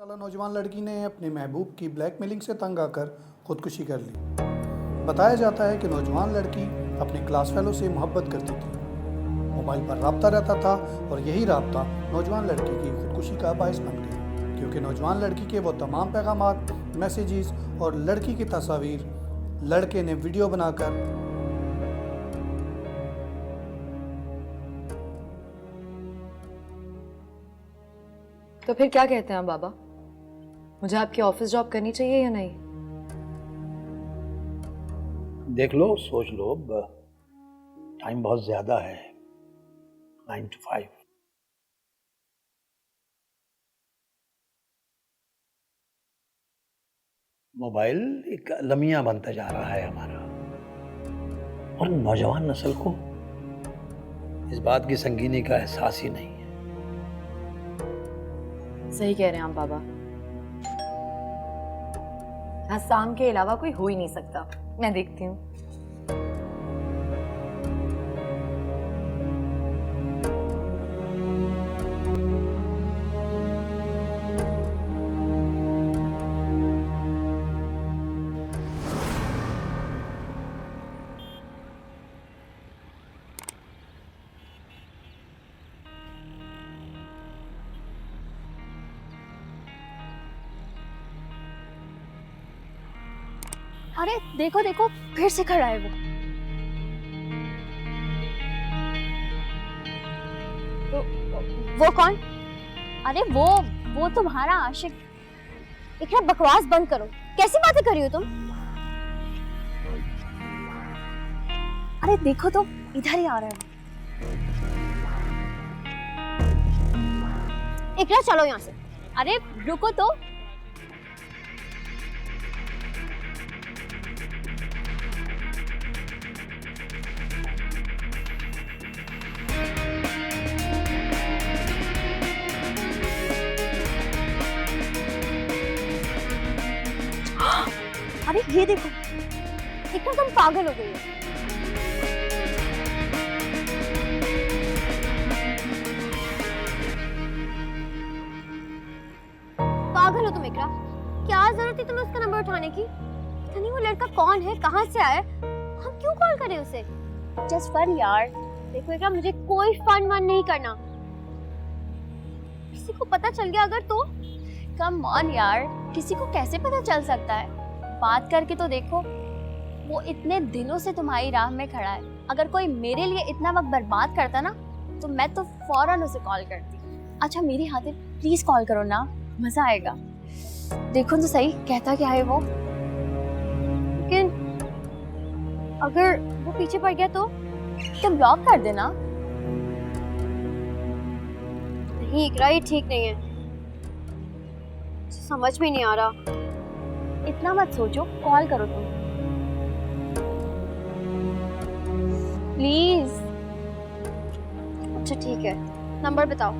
साला नौजवान लड़की ने अपने महबूब की ब्लैकमेलिंग से तंग आकर खुदकुशी कर ली। बताया जाता है कि नौजवान लड़की अपने क्लास फेलो से मोहब्बत करती थी। मोबाइल पर राब्ता रहता था और यही राब्ता नौजवान लड़की की खुदकुशी का बायस बन गया, क्योंकि नौजवान लड़की के वो तमाम पैगामात, मैसेजेस और लड़की की तस्वीर लड़के ने वीडियो बनाकर तो फिर क्या कहते हैं आप बाबा? मुझे आपकी ऑफिस जॉब करनी चाहिए या नहीं? देख लो, सोच लो, टाइम बहुत ज्यादा है, 9 to 5। मोबाइल एक अलमिया बनता जा रहा है हमारा, और नौजवान नस्ल को इस बात की संगीनी का एहसास ही नहीं है। सही कह रहे हैं आप बाबा। हसाम के अलावा कोई हो ही नहीं सकता। मैं देखती हूँ। अरे देखो देखो, फिर से खड़ा है वो कौन? अरे वो तुम्हारा आशिक। इकरा, बकवास बंद करो। कैसी बातें कर रही हो तुम? अरे देखो तो, इधर ही आ रहा है। इकरा, चलो यहाँ से। अरे रुको तो। अरे ये देखो, इतना तुम पागल हो गई हो। पागल हो तुम इकरा। क्या जरूरत थी तुम्हें उसका नंबर उठाने की? पता नहीं वो लड़का कौन है, कहाँ से आया, हम क्यों कॉल करें उसे? जस्ट फन यार। देखो इकरा, मुझे कोई फन वन नहीं करना। किसी को पता चल गया अगर तो? कम ऑन यार, किसी को कैसे पता चल सकता है? बात करके तो देखो। वो इतने दिनों से तुम्हारी राह में खड़ा है। अगर कोई मेरे लिए इतना वक्त बर्बाद करता ना, तो मैं तो फौरन उसे कॉल करती। अच्छा मेरी खातिर प्लीज कॉल करो ना, मजा आएगा। देखो तो सही, कहता क्या है वो। लेकिन अगर वो पीछे पड़ गया तो ब्लॉक कर देना। नहीं इकरा, ये ठीक नहीं है। समझ में नहीं आ रहा। इतना मत सोचो, कॉल करो तुम प्लीज। अच्छा ठीक है, नंबर बताओ।